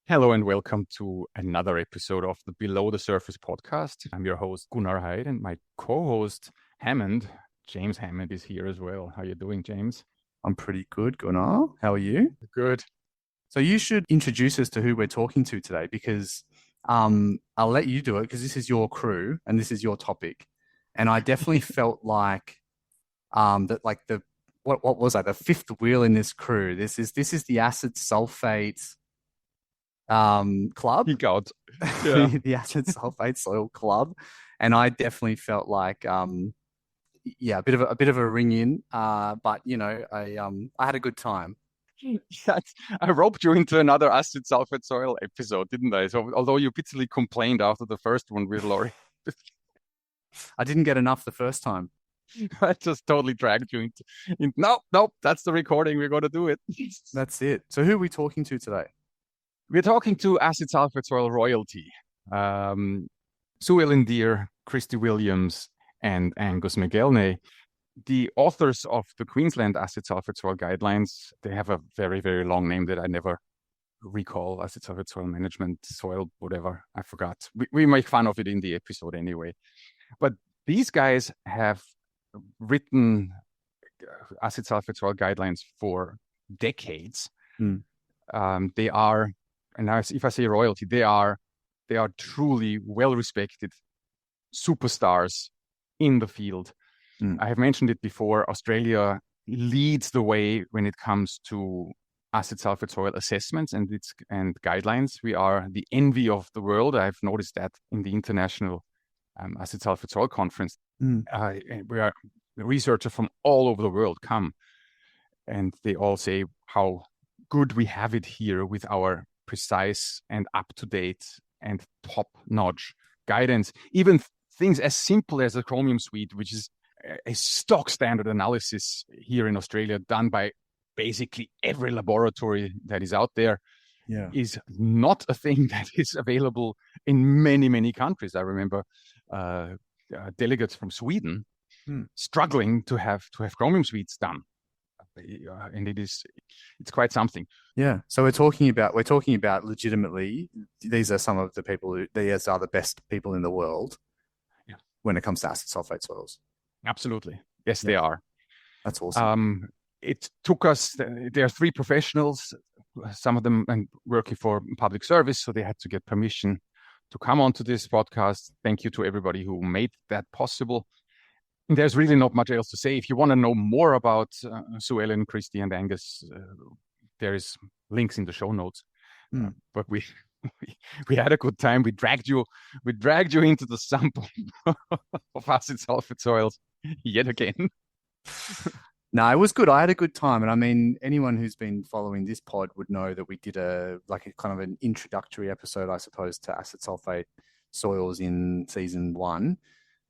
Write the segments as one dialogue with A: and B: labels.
A: Hello and welcome to another episode of the Below the Surface podcast. I'm your host, Gunnar Hyde, and my co-host, James Hammond, is here as well. How are you doing, James?
B: I'm pretty good, Gunnar. How are you?
A: Good.
B: So you should introduce us to who we're talking to today, because I'll let you do it because this is your crew and this is your topic. And I definitely felt like what was that? The fifth wheel in this crew. This is the acid sulfate club.
A: Geek out. Yeah.
B: The acid sulfate soil club. And I definitely felt like a bit of a ring in. But you know, I had a good time.
A: I roped you into another acid sulfate soil episode, didn't I? So although you bitterly complained after the first one with Laurie.
B: I didn't get enough the first time.
A: I just totally dragged you into nope, that's the recording. We're going to do it.
B: That's it. So who are we talking to today?
A: We're talking to acid sulfate soil royalty. Sue Ellen Deere, Christy Williams, and Angus McElnay. The authors of the Queensland acid sulfate soil guidelines, they have a very, very long name that I never recall. Acid sulfate soil management, soil, whatever. I forgot. We make fun of it in the episode anyway. But these guys have written acid sulfate soil guidelines for decades. They are, and now if I say royalty, they are truly well-respected superstars in the field. I have mentioned it before. Australia leads the way when it comes to acid sulfate soil assessments and guidelines. We are the envy of the world. I've noticed that in the International Acid Sulfate Soil Conference. We are researchers from all over the world come, and they all say how good we have it here with our precise and up-to-date and top-notch guidance. Even things as simple as a chromium suite, which is a stock standard analysis here in Australia done by basically every laboratory that is out there, is not a thing that is available in many, many countries. I remember delegates from Sweden struggling to have chromium suites done. And it's quite something.
B: Yeah. So we're talking about legitimately, these are some of the people these are the best people in the world when it comes to acid sulfate soils.
A: Absolutely. Yes, they are.
B: That's awesome.
A: It took us, there are three professionals, some of them working for public service, so they had to get permission to come onto this podcast. Thank you to everybody who made that possible. There's really not much else to say. If you want to know more about Sue Ellen, Christy, and Angus, there is links in the show notes. But we had a good time. We dragged you into the sample of acid sulfate soils yet again.
B: No, it was good. I had a good time. And I mean, anyone who's been following this pod would know that we did a kind of an introductory episode, I suppose, to acid sulfate soils in season 1.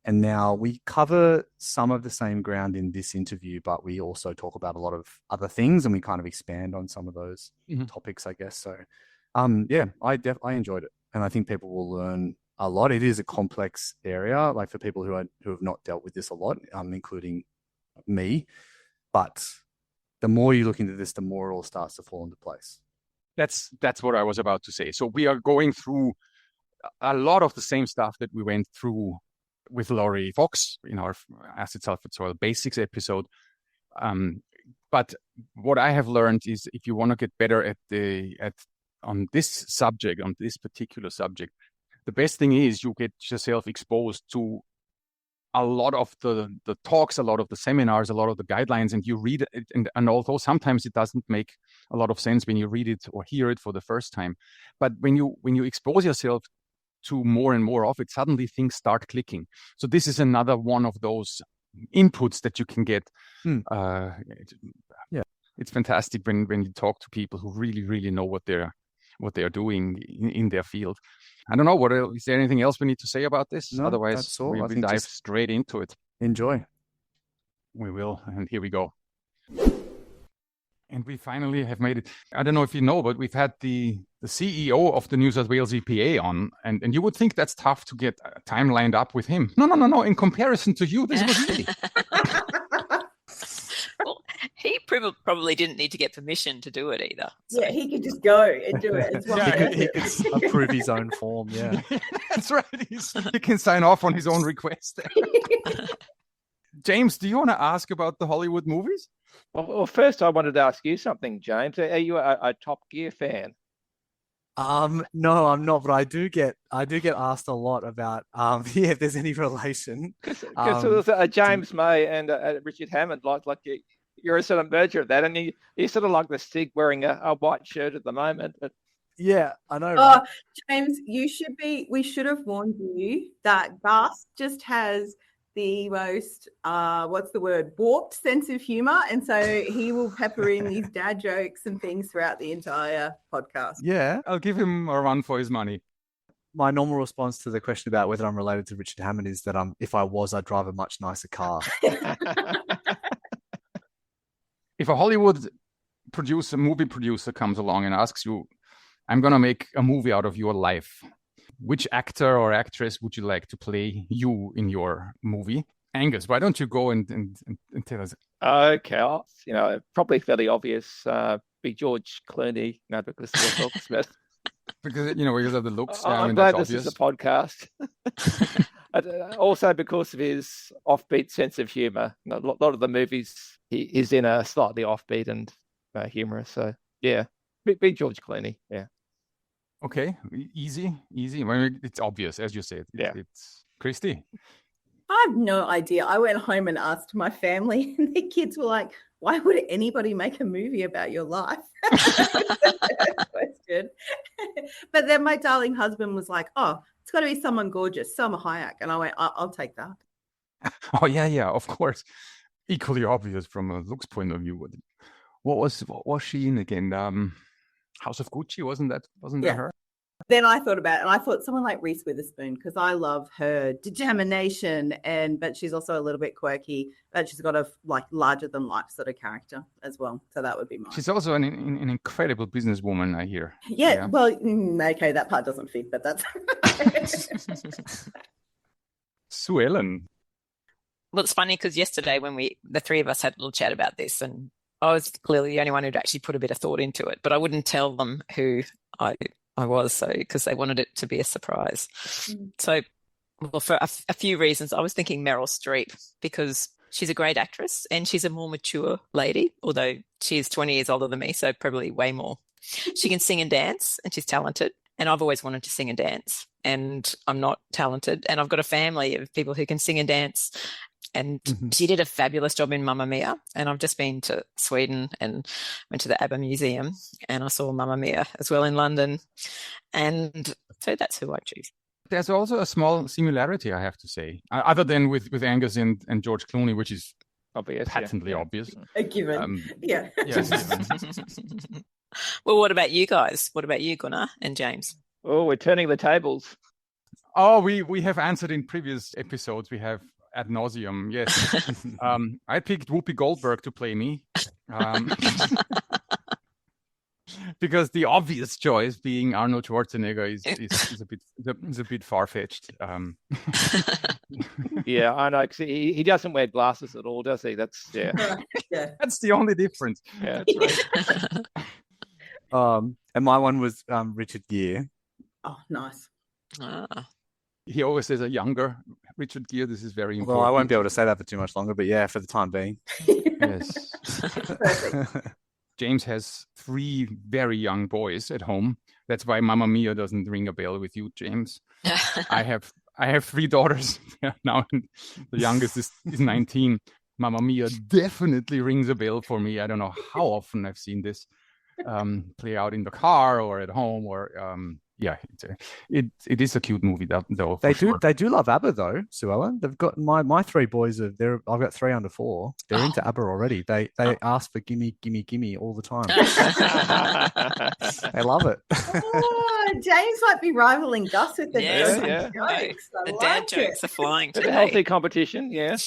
B: And now we cover some of the same ground in this interview, but we also talk about a lot of other things and we kind of expand on some of those topics, I guess. So, I enjoyed it. And I think people will learn a lot. It is a complex area, like for people who have not dealt with this a lot, including me. But the more you look into this, the more it all starts to fall into place.
A: That's what I was about to say. So we are going through a lot of the same stuff that we went through with Laurie Fox in our acid sulfate soil basics episode. But what I have learned is if you want to get better on this particular subject, the best thing is you get yourself exposed to a lot of the talks, a lot of the seminars, a lot of the guidelines, and you read it. And although sometimes it doesn't make a lot of sense when you read it or hear it for the first time, but when you expose yourself to more and more of it, suddenly things start clicking. So this is another one of those inputs that you can get. It's fantastic when you talk to people who really, really know what they're doing in their field. I don't know. What else, is there anything else we need to say about this?
B: No,
A: otherwise,
B: that's all.
A: we dive straight into it.
B: Enjoy.
A: We will, and here we go. And we finally have made it. I don't know if you know, but we've had the CEO of the New South Wales EPA on, and you would think that's tough to get time lined up with him. No. In comparison to you, this was easy.
C: Well, he probably didn't need to get permission to do it either. So.
D: Yeah, he could just go and do it as well.
B: He could approve his own form, yeah.
A: That's right. He can sign off on his own request. James, do you want to ask about the Hollywood movies?
E: Well, first I wanted to ask you something, James. Are you a Top Gear fan?
B: No, I'm not, but I do get asked a lot about if there's any relation.
E: Because there was James May and Richard Hammond, like you're a sort of merger of that, and you sort of like the Stig wearing a white shirt at the moment. But
B: yeah, I know. Right?
D: James, we should have warned you that Gus just has the most warped sense of humor, and so he will pepper in these dad jokes and things throughout the entire podcast.
A: Yeah, I'll give him a run for his money.
B: My normal response to the question about whether I'm related to Richard Hammond is that if I was, I'd drive a much nicer car.
A: If a Hollywood movie producer comes along and asks you, I'm going to make a movie out of your life, which actor or actress would you like to play you in your movie? Angus, why don't you go and tell us?
E: Okay, probably fairly obvious. Be George Clooney, because of Will Smith.
A: Because of the looks.
E: I'm glad this is a podcast. Also because of his offbeat sense of humour. A lot of the movies he's in are slightly offbeat and humorous. So yeah, be George Clooney. Yeah.
A: Okay, easy. I mean, it's obvious, as you said. It's Christy.
D: I have no idea. I went home and asked my family, and the kids were like, "Why would anybody make a movie about your life?" Question. But then my darling husband was like, "Oh, it's got to be someone gorgeous, Selma Hayek," and I went, "I'll take that."
A: Oh yeah, of course. Equally obvious from a looks point of view. What was she in again? House of Gucci, wasn't that her?
D: Then I thought about it, and I thought someone like Reese Witherspoon, because I love her determination, but she's also a little bit quirky, but she's got a larger than life sort of character as well. So that would be mine.
A: She's also an incredible businesswoman, I hear.
D: Yeah. Well, okay, that part doesn't fit, but that's
A: Sue Ellen.
C: Well, it's funny because yesterday when the three of us had a little chat about this, and I was clearly the only one who'd actually put a bit of thought into it, but I wouldn't tell them who I was, because they wanted it to be a surprise. So, well, for a few reasons, I was thinking Meryl Streep, because she's a great actress and she's a more mature lady, although she is 20 years older than me, so probably way more. She can sing and dance, and she's talented. And I've always wanted to sing and dance, and I'm not talented. And I've got a family of people who can sing and dance. And she did a fabulous job in Mamma Mia. And I've just been to Sweden and went to the ABBA Museum, and I saw Mamma Mia as well in London. And so that's who I choose.
A: There's also a small similarity, I have to say, other than with Angus and George Clooney, which is obvious, patently obvious.
D: A given. Yeah.
C: Well, what about you guys? What about you, Gunnar and James?
E: Oh, we're turning the tables.
A: Oh, we have answered in previous episodes. We have ad nauseum. Yes. I picked Whoopi Goldberg to play me. Because the obvious choice being Arnold Schwarzenegger is a bit far-fetched.
E: Yeah, I know. 'Cause he doesn't wear glasses at all, does he? That's
A: That's the only difference.
E: Yeah, that's right.
B: And my one was Richard Gere.
D: Oh, nice.
A: He always says a younger Richard Gere. This is very important.
B: Well, I won't be able to say that for too much longer, but yeah, for the time being.
A: Yes.
D: Perfect.
A: James has 3 very young boys at home. That's why Mamma Mia doesn't ring a bell with you, James. I have 3 daughters now, and the youngest is 19. Mamma Mia definitely rings a bell for me. I don't know how often I've seen this play out in the car or at home, or it is a cute movie though.
B: They do love ABBA though, Sue Ellen. They've got my 3 boys I've got 3 under 4. They're into ABBA already. They ask for gimme, gimme, gimme all the time. They love it.
D: Oh, James might be rivaling Gus with the jokes.
C: The dad jokes are flying today.
E: A healthy competition, yeah.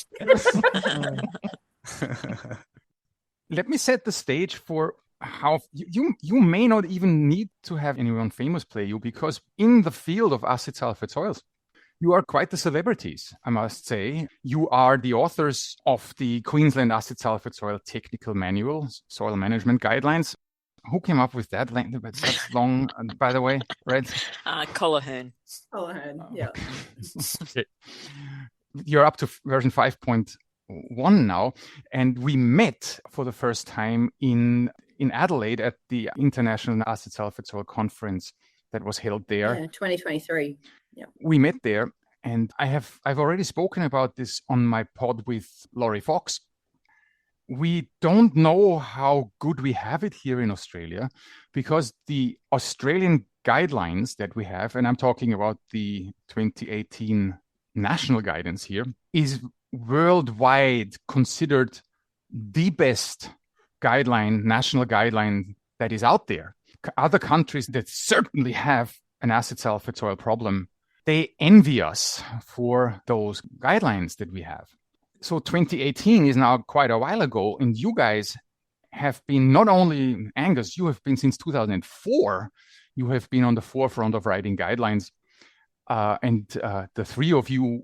A: Let me set the stage for how you may not even need to have anyone famous play you, because in the field of acid sulfate soils, You are quite the celebrities, I must say. You are the authors of the Queensland Acid Sulfate Soil Technical Manual, Soil Management Guidelines. Who came up with that? That's long, by the way, Red?
C: Colahern.
D: Yeah.
A: Okay. You're up to version 5.1 now, and we met for the first time in Adelaide at the International Acid Sulfate Soil Conference that was held there.
D: Yeah, 2023. Yeah.
A: We met there, and I've already spoken about this on my pod with Laurie Fox. We don't know how good we have it here in Australia, because the Australian guidelines that we have, and I'm talking about the 2018 national guidance here, is worldwide considered the best national guideline that is out there. Other countries that certainly have an acid sulfate soil problem, they envy us for those guidelines that we have. So 2018 is now quite a while ago, and you guys have been, not only Angus, you have been since 2004, you have been on the forefront of writing guidelines. And the three of you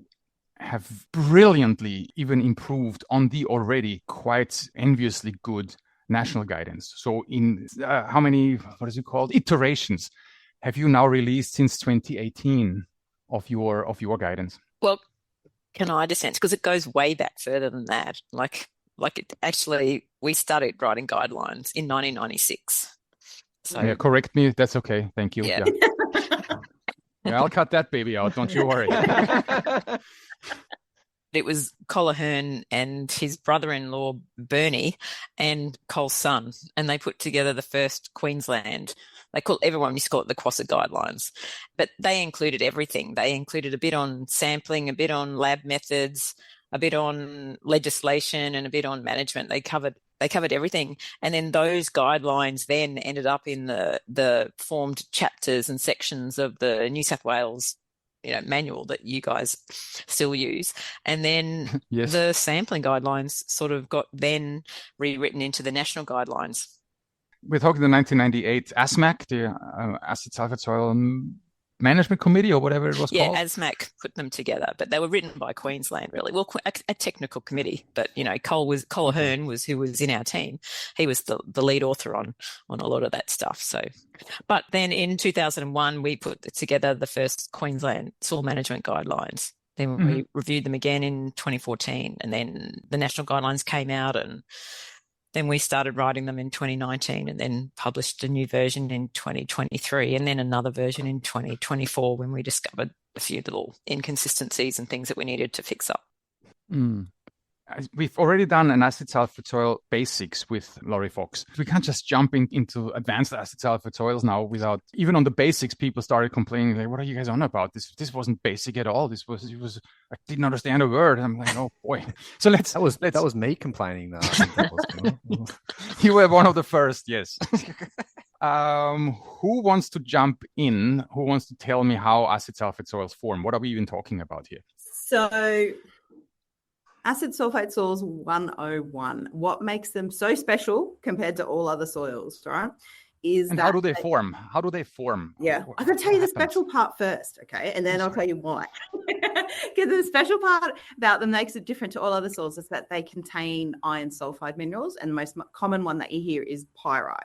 A: have brilliantly even improved on the already quite enviously good national guidance. So in how many, what is it called, iterations have you now released since 2018 of your guidance?
C: Well, can I dissent? Because it goes way back further than that. Like it actually, we started writing guidelines in 1996. So
A: yeah, correct me. That's okay. Thank you.
C: Yeah.
A: Yeah, I'll cut that baby out. Don't you worry.
C: It was Colahern and his brother-in-law, Bernie, and Cole's son, and they put together the first Queensland. Everyone used to call it the Quassa Guidelines, but they included everything. They included a bit on sampling, a bit on lab methods, a bit on legislation, and a bit on management. They covered everything. And then those guidelines then ended up in the formed chapters and sections of the New South Wales manual that you guys still use. And then
A: yes.
C: The sampling guidelines sort of got then rewritten into the national guidelines.
A: We're talking the 1998 ASMAC, the Acid Sulfate Soil Management Committee, or whatever it was called.
C: Yeah, ASMAC put them together, but they were written by Queensland, really. Well, a technical committee, but Colahern who was in our team. He was the lead author on a lot of that stuff. So, but then in 2001, we put together the first Queensland soil management guidelines. Then we reviewed them again in 2014, and then the national guidelines came out, and then we started writing them in 2019, and then published a new version in 2023, and then another version in 2024 when we discovered a few little inconsistencies and things that we needed to fix up.
A: We've already done an acid sulfate soil basics with Laurie Fox. We can't just jump into advanced acid sulfate soils now without, even on the basics, people started complaining, like, what are you guys on about? This wasn't basic at all. It was I didn't understand a word. I'm like, oh boy. So that was
B: me complaining though. I think that was
A: You were one of the first, yes. Who wants to jump in? Who wants to tell me how acid sulfate soils form? What are we even talking about here?
D: So acid sulfate soils 101. What makes them so special compared to all other soils, right?
A: How do they form? How do they form?
D: Yeah, I'm going to tell you the special part first, okay? And then I'll tell you why. Because the special part about them makes it different to all other soils is that they contain iron sulfide minerals, and the most common one that you hear is pyrite.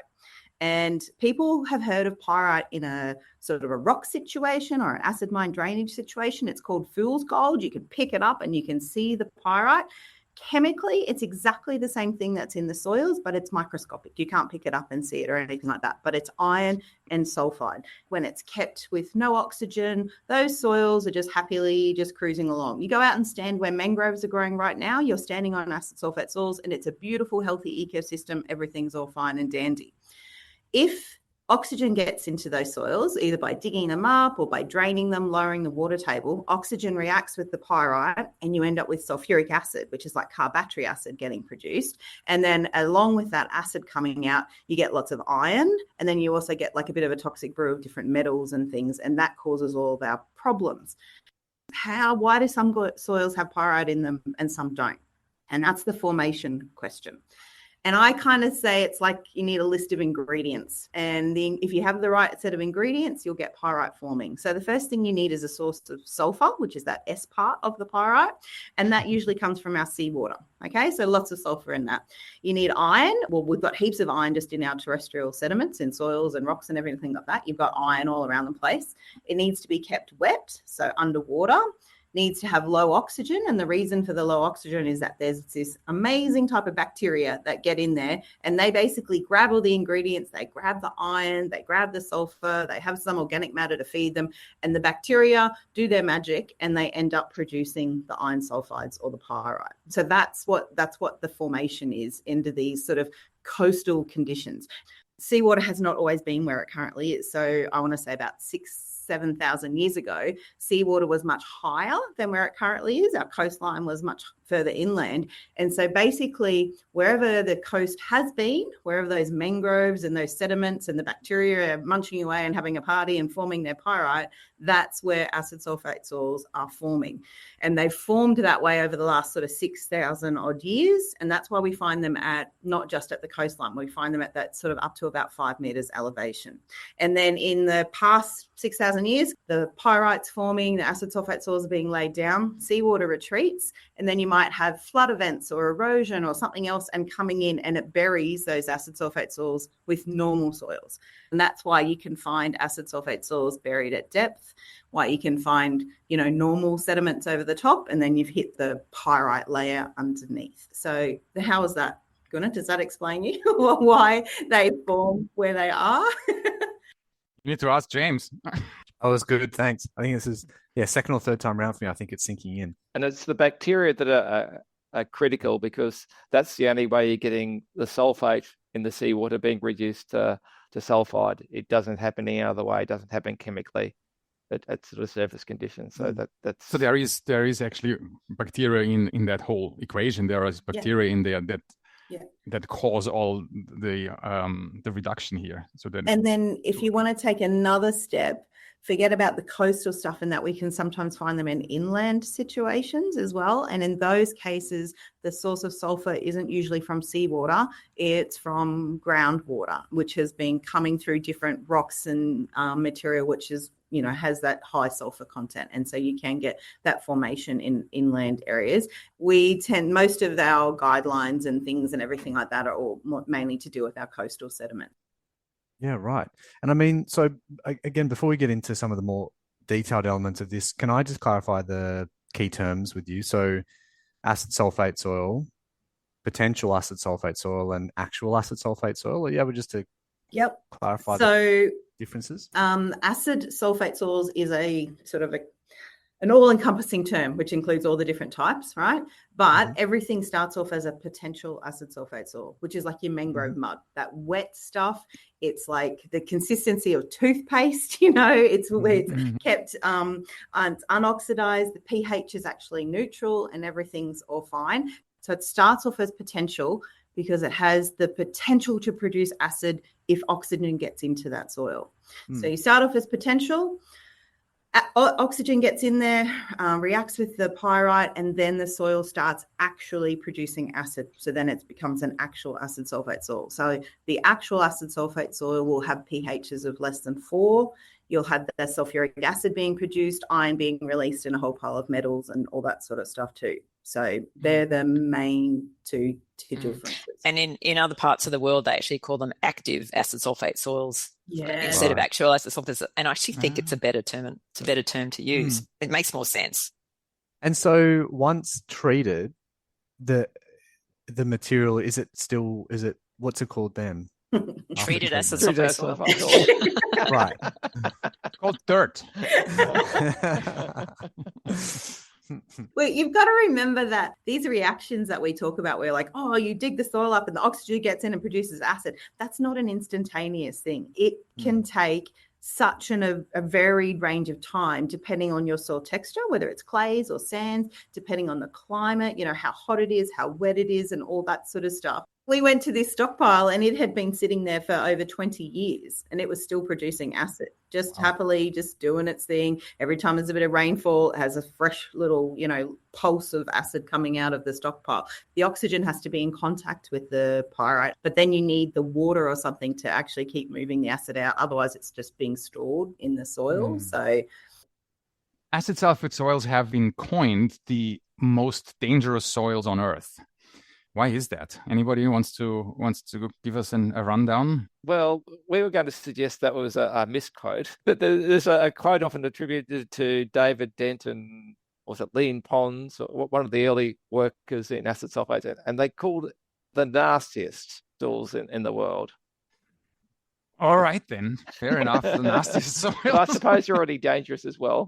D: And people have heard of pyrite in a sort of a rock situation or an acid mine drainage situation. It's called fool's gold. You can pick it up and you can see the pyrite. Chemically, it's exactly the same thing that's in the soils, but it's microscopic. You can't pick it up and see it or anything like that. But it's iron and sulfide. When it's kept with no oxygen, those soils are just happily just cruising along. You go out and stand where mangroves are growing right now, you're standing on acid sulfate soils, and it's a beautiful, healthy ecosystem. Everything's all fine and dandy. If oxygen gets into those soils, either by digging them up or by draining them, lowering the water table, oxygen reacts with the pyrite and you end up with sulfuric acid, which is like carbonic acid getting produced. And then along with that acid coming out, you get lots of iron, and then you also get like a bit of a toxic brew of different metals and things, and that causes all of our problems. Why do some soils have pyrite in them and some don't? And that's the formation question. And I kind of say it's like you need a list of ingredients. And if you have the right set of ingredients, you'll get pyrite forming. So the first thing you need is a source of sulfur, which is that S part of the pyrite. And that usually comes from our seawater. Okay, so lots of sulfur in that. You need iron. Well, we've got heaps of iron just in our terrestrial sediments, in soils and rocks and everything like that. You've got iron all around the place. It needs to be kept wet, so underwater. Needs to have low oxygen, and the reason for the low oxygen is that there's this amazing type of bacteria that get in there, and they basically grab all the ingredients. They grab the iron, they grab the sulfur, they have some organic matter to feed them, and the bacteria do their magic, and they end up producing the iron sulfides or the pyrite. So that's what the formation is into these sort of coastal conditions. Seawater has not always been where it currently is. So I want to say about 7,000 years ago, seawater was much higher than where it currently is. Our coastline was much further inland. And so basically, wherever the coast has been, wherever those mangroves and those sediments and the bacteria are munching away and having a party and forming their pyrite, that's where acid sulfate soils are forming. And they've formed that way over the last sort of 6,000 odd years. And that's why we find them at, not just at the coastline, we find them at that sort of up to about 5 meters elevation. And then in the past 6,000 years, the pyrite's forming, the acid sulfate soils are being laid down, seawater retreats, and then you might have flood events or erosion or something else and coming in, and it buries those acid sulfate soils with normal soils. And that's why you can find acid sulfate soils buried at depth, why you can find, normal sediments over the top, and then you've hit the pyrite layer underneath. So how is that, Gu-rant? Does that explain you why they form where they are?
A: You need to ask James.
B: Oh, that's good. Thanks. I think this is, second or third time around for me. I think it's sinking in.
E: And it's the bacteria that are critical, because that's the only way you're getting the sulfate in the seawater being reduced to sulfide. It doesn't happen any other way. It doesn't happen chemically at sort of surface conditions. So that's
A: so there is actually bacteria in that whole equation. There is bacteria in there that cause all the reduction here. And
D: then if you want to take another step, forget about the coastal stuff, and that we can sometimes find them in inland situations as well. And in those cases, the source of sulfur isn't usually from seawater, it's from groundwater, which has been coming through different rocks and material, which is, has that high sulfur content. And so you can get that formation in inland areas. Most of our guidelines and things and everything like that are all mainly to do with our coastal sediment.
B: Yeah, right. And I mean, so again, before we get into some of the more detailed elements of this, can I just clarify the key terms with you? So acid sulfate soil, potential acid sulfate soil, and actual acid sulfate soil. Are you able just to clarify the differences?
D: Acid sulfate soils is a sort of an all-encompassing term, which includes all the different types, right? But everything starts off as a potential acid sulfate soil, which is like your mangrove mud, that wet stuff. It's like the consistency of toothpaste, it's kept unoxidized. The pH is actually neutral and everything's all fine. So it starts off as potential because it has the potential to produce acid if oxygen gets into that soil. So you start off as potential. Oxygen gets in there, reacts with the pyrite, and then the soil starts actually producing acid. So then it becomes an actual acid sulfate soil. So the actual acid sulfate soil will have pHs of less than 4. You'll have the sulfuric acid being produced, iron being released, and a whole pile of metals and all that sort of stuff too. So they're the main two differences.
C: And in other parts of the world, they actually call them active acid sulfate soils instead of actual acid sulfates. And I actually think it's a better term. It's a better term to use. It makes more sense.
B: And so once treated, the material, what's it called then?
C: Treated acid sulfate soil.
B: Right.
A: It's called dirt.
D: Well, you've got to remember that these reactions that we talk about, we're like, oh, you dig the soil up and the oxygen gets in and produces acid. That's not an instantaneous thing. It can take such a varied range of time, depending on your soil texture, whether it's clays or sands, depending on the climate, how hot it is, how wet it is, and all that sort of stuff. we went to this stockpile and it had been sitting there for over 20 years and it was still producing acid, just happily just doing its thing. Every time there's a bit of rainfall, it has a fresh little, pulse of acid coming out of the stockpile. The oxygen has to be in contact with the pyrite, but then you need the water or something to actually keep moving the acid out. Otherwise, it's just being stored in the soil. So
A: acid sulfate soils have been coined the most dangerous soils on Earth. Why is that? Anybody wants to give us a rundown?
E: Well, we were going to suggest that was a misquote, but there's a quote often attributed to David Dent and was it Lean Pons, one of the early workers in acid sulfate, and they called it the nastiest soils in the world.
A: All right then, fair enough. The nastiest soil.
E: I suppose you're already dangerous as well.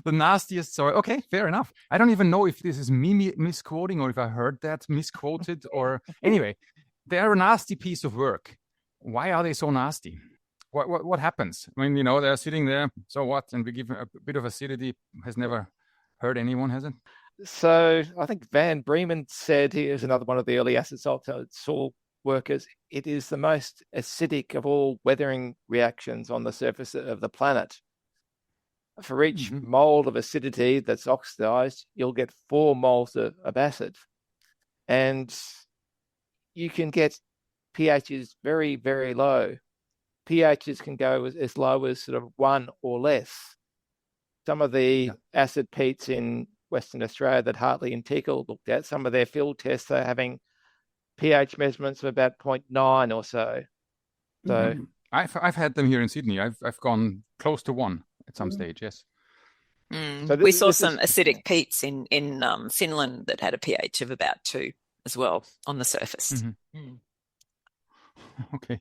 A: The nastiest soil. Okay, fair enough. I don't even know if this is me misquoting or if I heard that misquoted or anyway, they're a nasty piece of work. Why are they so nasty? What happens when they're sitting there? So what? And we give a bit of acidity. Has never hurt anyone, has it?
E: So I think Van Bremen said, he is another one of the early acid sulfate soil workers, it is the most acidic of all weathering reactions on the surface of the planet. For each mole of acidity that's oxidized, you'll get 4 moles of acid. And you can get pHs very, very low. pHs can go as low as sort of 1 or less. Some of the acid peats in Western Australia that Hartley and Tickle looked at, some of their field tests are having pH measurements of about 0.9 or so. So
A: I've had them here in Sydney. I've gone close to 1 at some stage, yes.
C: So we saw some acidic peats in Finland that had a pH of about 2 as well on the surface.
A: Okay.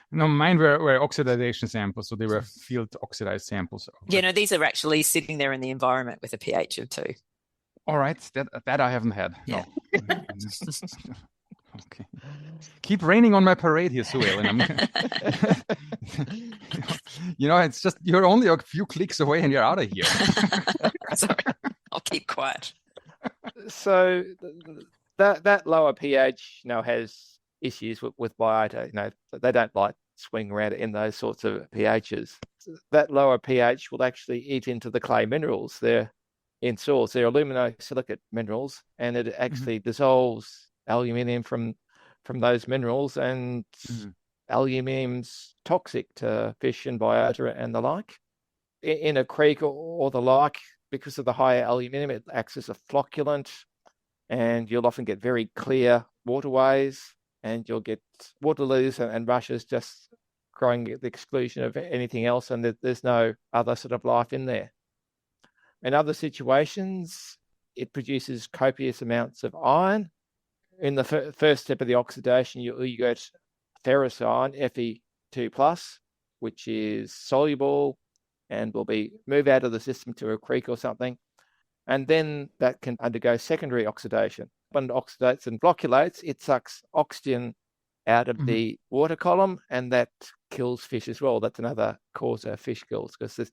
A: No, mine were oxidization samples, so they were field oxidized samples.
C: Yeah, no, these are actually sitting there in the environment with a pH of 2.
A: All right, that I haven't had.
C: Yeah.
A: No. Okay. Keep raining on my parade here, Sue Ellen. It's just you're only a few clicks away and you're out of here.
C: Sorry, I'll keep quiet.
E: So that lower pH, has issues with biota. They don't like swing around in those sorts of pHs. That lower pH will actually eat into the clay minerals. They're in soils. They're aluminosilicate minerals, and it actually dissolves aluminium from those minerals, and aluminium's toxic to fish and biota and the like. In a creek or the like, because of the higher aluminium, it acts as a flocculant, and you'll often get very clear waterways, and you'll get water lilies and rushes just growing at the exclusion of anything else, and there's no other sort of life in there. In other situations, it produces copious amounts of iron. In the first step of the oxidation, you get ferrous iron, Fe2+, which is soluble and will move out of the system to a creek or something. And then that can undergo secondary oxidation. When it oxidates and flocculates, it sucks oxygen out of the water column, and that kills fish as well. That's another cause of fish kills, because there's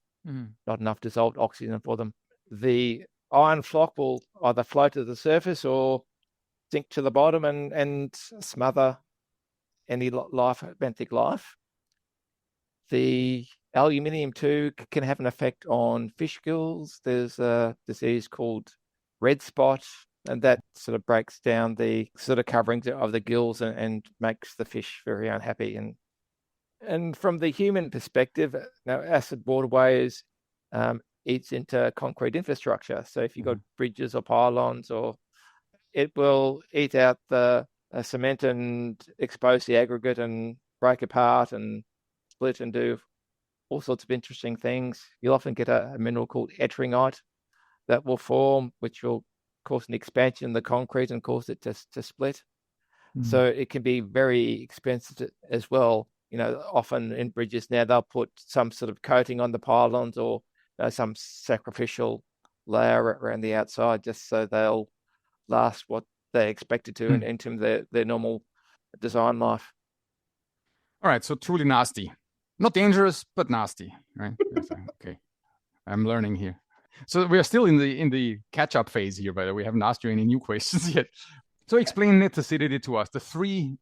E: not enough dissolved oxygen for them. The iron floc will either float to the surface or sink to the bottom and smother any benthic life. The aluminium too can have an effect on fish gills. There's a disease called red spot, and that sort of breaks down the sort of coverings of the gills and makes the fish very unhappy. And from the human perspective, acid waterways eats into concrete infrastructure. So if you've got bridges or pylons, it will eat out the cement and expose the aggregate and break apart and split and do all sorts of interesting things. You'll often get a mineral called ettringite that will form, which will cause an expansion in the concrete and cause it to split. So it can be very expensive as well. Often in bridges now, they'll put some sort of coating on the pylons or some sacrificial layer around the outside, just so they'll last what they expected to in terms of their normal design life.
A: All right, so truly nasty. Not dangerous, but nasty, right? Okay, I'm learning here. So we are still in the catch-up phase here, by the way. We haven't asked you any new questions yet. So explain net acidity to us. The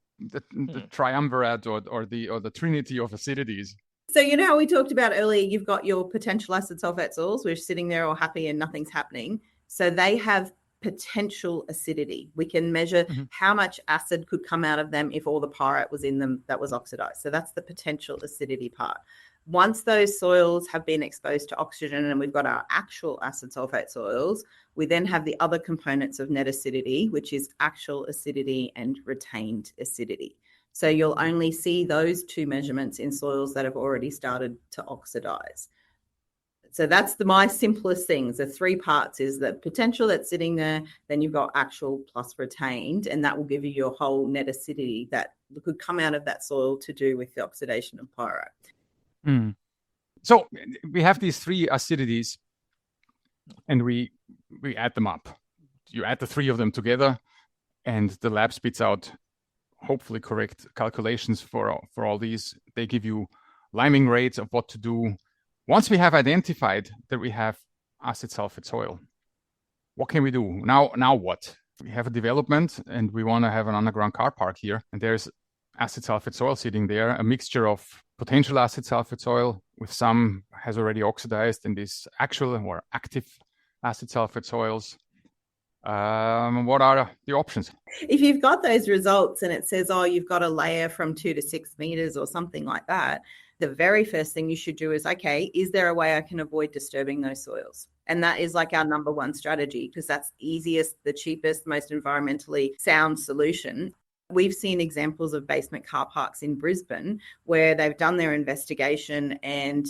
A: triumvirate or the trinity of acidities.
D: So you know how we talked about earlier, you've got your potential acid sulfate soils, which are sitting there all happy and nothing's happening. So they have potential acidity. We can measure how much acid could come out of them if all the pyrite was in them that was oxidized. So that's the potential acidity part. Once those soils have been exposed to oxygen and we've got our actual acid sulfate soils, we then have the other components of net acidity, which is actual acidity and retained acidity. So you'll only see those two measurements in soils that have already started to oxidize. So that's my simplest things. The three parts is the potential that's sitting there, then you've got actual plus retained, and that will give you your whole net acidity that could come out of that soil to do with the oxidation of pyrite.
A: So we have these three acidities and we add them up. You add the three of them together and the lab spits out hopefully correct calculations for all these. They give you liming rates of what to do. Once we have identified that we have acid sulfate soil, what can we do? Now what? We have a development and we want to have an underground car park here. And there's acid sulfate soil sitting there, a mixture of potential acid sulfate soil with some has already oxidized and is actual or active acid sulfate soils. What are the options?
D: If you've got those results and it says, oh, you've got a layer from 2 to 6 meters or something like that, the very first thing you should do is, okay, is there a way I can avoid disturbing those soils? And that is like our number one strategy, because that's the easiest, the cheapest, most environmentally sound solution. We've seen examples of basement car parks in Brisbane where they've done their investigation and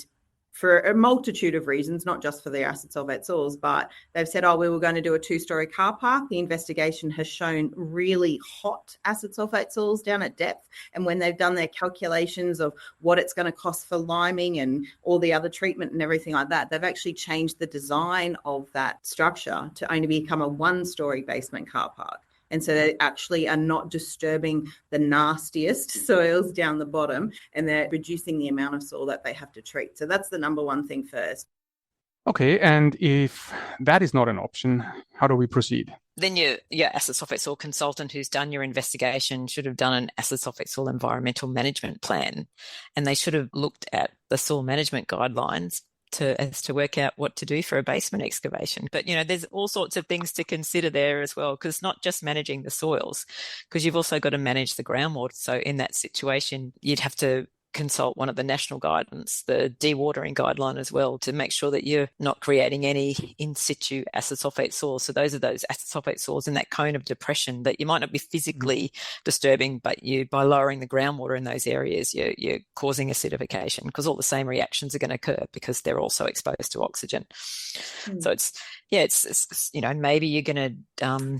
D: for a multitude of reasons, not just for the acid sulfate soils, but they've said, oh, we were going to do a 2-story car park. The investigation has shown really hot acid sulfate soils down at depth. And when they've done their calculations of what it's going to cost for liming and all the other treatment and everything like that, they've actually changed the design of that structure to only become a 1-story basement car park. And so they actually are not disturbing the nastiest soils down the bottom, and they're reducing the amount of soil that they have to treat. So that's the number one thing first.
A: Okay, and if that is not an option, how do we proceed?
C: Then your acid sulfate soil consultant who's done your investigation should have done an acid sulfate soil environmental management plan, and they should have looked at the soil management guidelines to work out what to do for a basement excavation. But, there's all sorts of things to consider there as well, because not just managing the soils, because you've also got to manage the groundwater. So in that situation, you'd have to consult one of the national guidance, the dewatering guideline as well, to make sure that you're not creating any in situ acid sulfate soils. So those are those acid sulfate soils in that cone of depression that you might not be physically disturbing, but by lowering the groundwater in those areas, you're causing acidification, because all the same reactions are going to occur because they're also exposed to oxygen. So it's maybe you're going to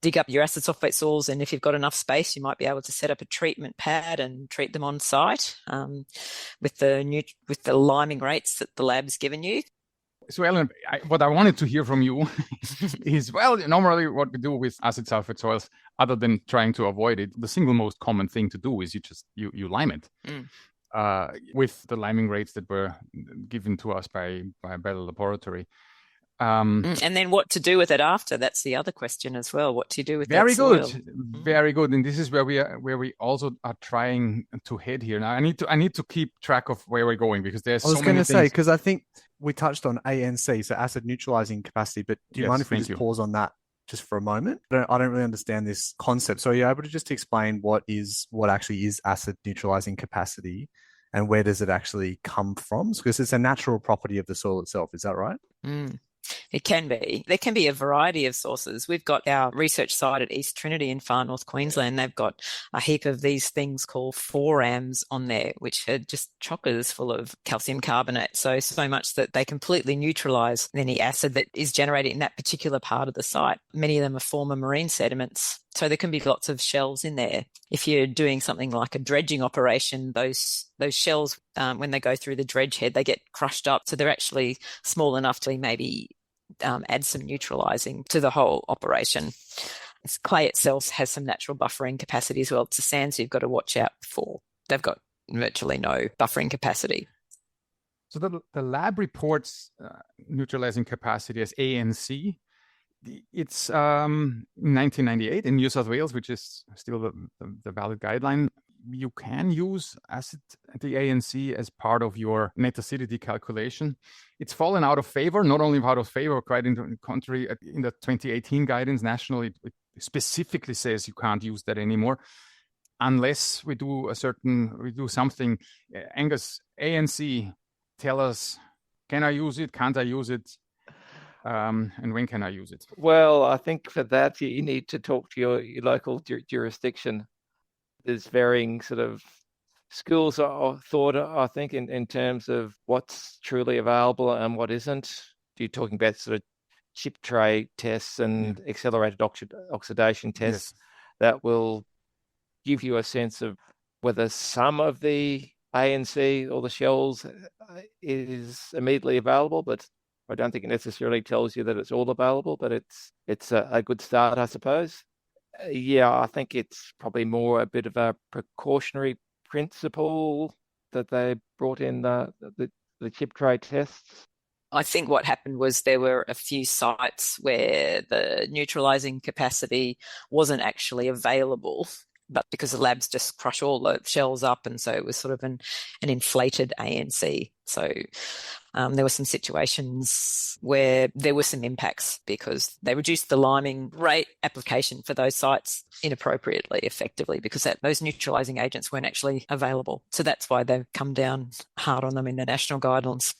C: dig up your acid sulfate soils, and if you've got enough space, you might be able to set up a treatment pad and treat them on site with the liming rates that the lab's given you.
A: So, Ellen, what I wanted to hear from you is, normally what we do with acid sulfate soils, other than trying to avoid it, the single most common thing to do is you lime it with the liming rates that were given to us by the laboratory.
C: And then what to do with it after? That's the other question as well. What do you do with
A: very
C: that soil?
A: Very good. And this is where we also are trying to head here. Now I need to keep track of where we're going, because there's so many things. I was going to say,
B: because I think we touched on ANC, so acid neutralising capacity, but do you mind if we just pause on that just for a moment? I don't really understand this concept. So are you able to just explain what actually is acid neutralising capacity and where does it actually come from? Because it's a natural property of the soil itself. Is that right?
C: It can be. There can be a variety of sources. We've got our research site at East Trinity in far north Queensland. They've got a heap of these things called forams on there, which are just chockers full of calcium carbonate. So much that they completely neutralise any acid that is generated in that particular part of the site. Many of them are former marine sediments. So there can be lots of shells in there. If you're doing something like a dredging operation, those shells, when they go through the dredge head, they get crushed up. So they're actually small enough to maybe add some neutralising to the whole operation. Clay itself has some natural buffering capacity as well. It's a sand, so you've got to watch out for. They've got virtually no buffering capacity.
A: So the lab reports neutralising capacity as ANC. It's 1998 in New South Wales, which is still the valid guideline. You can use the ANC as part of your net acidity calculation. It's fallen out of favor, not only out of favor, quite in the contrary. In the 2018 guidance nationally, it specifically says you can't use that anymore unless we do something. Angus, ANC, tell us, can I use it? Can't I use it? And when can I use it?
E: Well, I think for that, you need to talk to your local jurisdiction. There's varying sort of schools of thought, I think, in terms of what's truly available and what isn't. You're talking about sort of chip tray tests and accelerated oxidation tests that will give you a sense of whether some of the ANC or the shells is immediately available, but I don't think it necessarily tells you that it's all available, but it's a good start, I suppose. I think it's probably more a bit of a precautionary principle that they brought in the chip tray tests.
C: I think what happened was there were a few sites where the neutralising capacity wasn't actually available, but because the labs just crush all the shells up, and so it was sort of an inflated ANC. So there were some situations where there were some impacts because they reduced the liming rate application for those sites inappropriately, effectively, because those neutralising agents weren't actually available. So that's why they've come down hard on them in the national guidelines.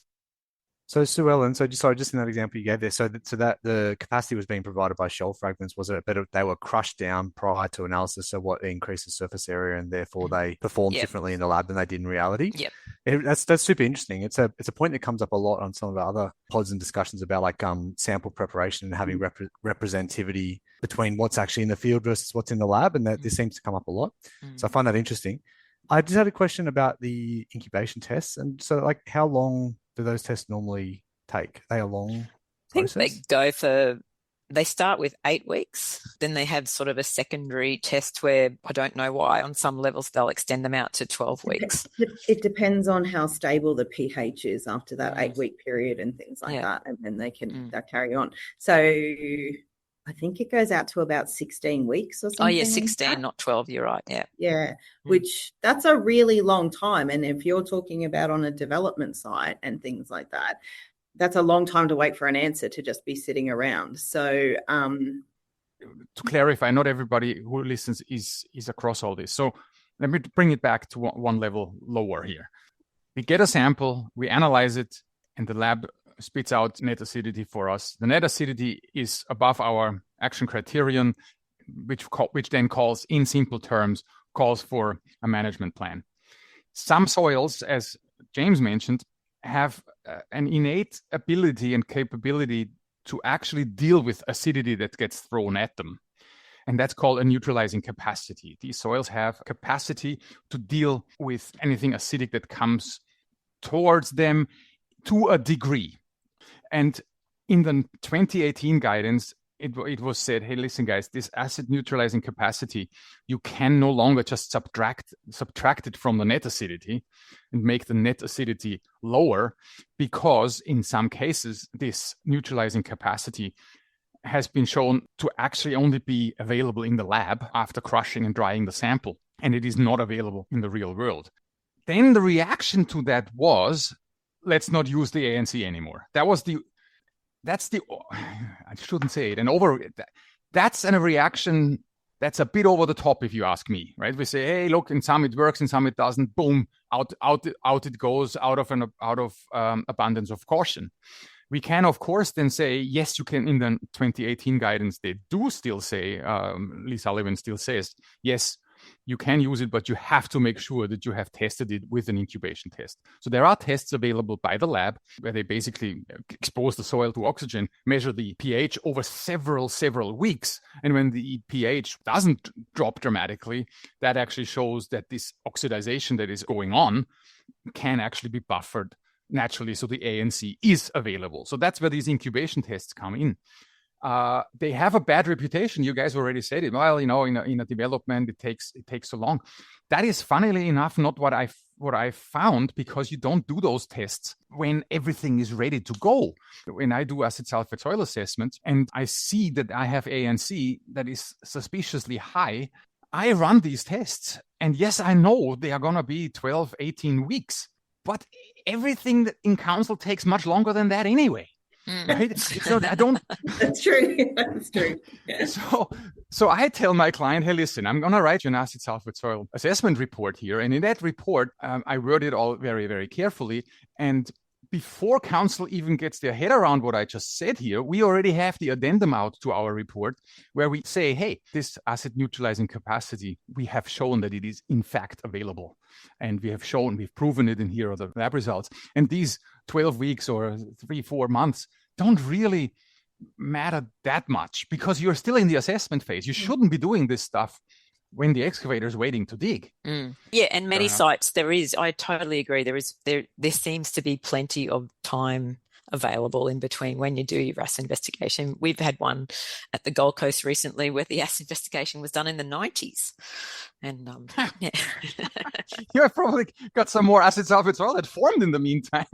B: So Sue Ellen, just in that example you gave there, so that the capacity was being provided by shell fragments, was it better they were crushed down prior to analysis, so what increases surface area and therefore they perform differently in the lab than they did in reality?
C: Yep.
B: That's super interesting. It's a point that comes up a lot on some of our other pods and discussions about like sample preparation and having representativity between what's actually in the field versus what's in the lab, and that this seems to come up a lot. So I find that interesting. I just had a question about the incubation tests, and so like how long do those tests normally take? Are they a long process?
C: I think they start with 8 weeks. Then they have sort of a secondary test where I don't know why on some levels they'll extend them out to 12 weeks.
D: It depends on how stable the pH is after that 8-week period and things like that. And then they can they'll carry on. So I think it goes out to about 16 weeks or something.
C: Oh, yeah, 16, not 12. You're right. Yeah.
D: Yeah, which that's a really long time. And if you're talking about on a development site and things like that, that's a long time to wait for an answer to just be sitting around. So
A: to clarify, not everybody who listens is across all this. So let me bring it back to one level lower here. We get a sample, we analyze it, and the lab spits out net acidity for us. The net acidity is above our action criterion, which then calls, in simple terms, calls for a management plan. Some soils, as James mentioned, have an innate ability and capability to actually deal with acidity that gets thrown at them. And that's called a neutralising capacity. These soils have capacity to deal with anything acidic that comes towards them to a degree. And in the 2018 guidance, it was said, hey, listen, guys, this acid neutralizing capacity, you can no longer just subtract it from the net acidity and make the net acidity lower, because in some cases, this neutralizing capacity has been shown to actually only be available in the lab after crushing and drying the sample, and it is not available in the real world. Then the reaction to that was, let's not use the ANC anymore. That's I shouldn't say it. That's a reaction that's a bit over the top, if you ask me, right? We say, hey, look, in some it works, in some it doesn't. Boom, out it goes, out of abundance of caution. We can, of course, then say, yes, you can. In the 2018 guidance, they do still say, Lee Sullivan still says, yes, you can use it, but you have to make sure that you have tested it with an incubation test. So there are tests available by the lab where they basically expose the soil to oxygen, measure the pH over several weeks. And when the pH doesn't drop dramatically, that actually shows that this oxidization that is going on can actually be buffered naturally. So the ANC is available. So that's where these incubation tests come in. they have a bad reputation. You guys already said it. Well, in a development, it takes so long. That is, funnily enough, not what I found, because you don't do those tests when everything is ready to go. When I do acid sulfate soil assessment and I see that I have ANC that is suspiciously high, I run these tests. And yes, I know they are going to be 12, 18 weeks, but everything in council takes much longer than that anyway. Right? So I don't.
D: That's true. That's true.
A: So I tell my client, hey, listen, I'm going to write you an acid sulfate soil assessment report here. And in that report, I wrote it all very, very carefully. And before council even gets their head around what I just said here, we already have the addendum out to our report where we say, hey, this acid neutralizing capacity, we have shown that it is in fact available. And we've proven it, in here are the lab results. And these 12 weeks or 3-4 months don't really matter that much, because you're still in the assessment phase. You shouldn't be doing this stuff when the excavator is waiting to dig.
C: Yeah, and many sites I totally agree. There seems to be plenty of time available in between when you do your acid investigation. We've had one at the Gold Coast recently where the acid investigation was done in the 90s. And yeah.
A: You have probably got some more acid sulfate soil that formed in the meantime.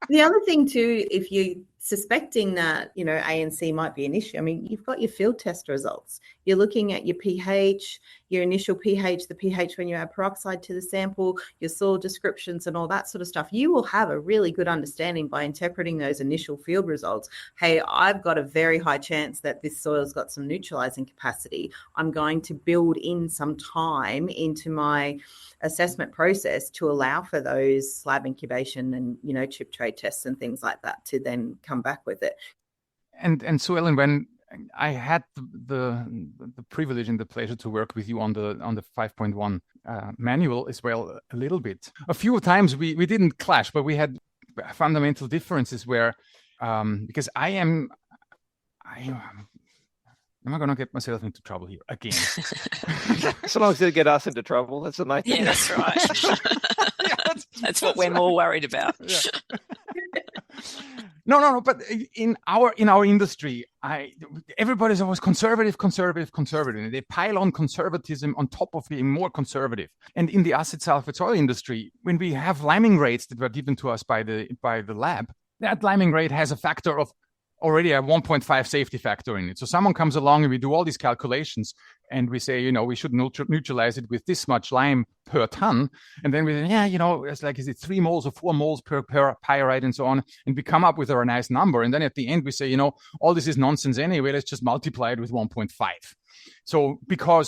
D: The other thing too, if you're suspecting that, ANC might be an issue, I mean, you've got your field test results. You're looking at your pH, your initial pH, the pH when you add peroxide to the sample, your soil descriptions and all that sort of stuff. You will have a really good understanding by interpreting those initial field results. Hey, I've got a very high chance that this soil's got some neutralising capacity. I'm going to build in some time into my assessment process to allow for those slab incubation and, chip tray tests and things like that to then come back with it.
A: And so, Ellen, when I had the privilege and the pleasure to work with you on the 5.1 manual as well, a little bit. A few times we didn't clash, but we had fundamental differences where, because I'm not going to get myself into trouble here again.
E: So long as you get us into trouble, that's the main thing.
C: Yeah, that's right. That's what we're more worried about.
A: Yeah. No. But in our industry, everybody's always conservative. And they pile on conservatism on top of being more conservative. And in the acid sulfate soil industry, when we have liming rates that were given to us by the lab, that liming rate has a factor of already a 1.5 safety factor in it. So someone comes along and we do all these calculations and we say, we should neutralize it with this much lime per ton. And then we say, it's like, is it 3 moles or 4 moles per pyrite and so on? And we come up with a nice number. And then at the end we say, all this is nonsense anyway, let's just multiply it with 1.5. So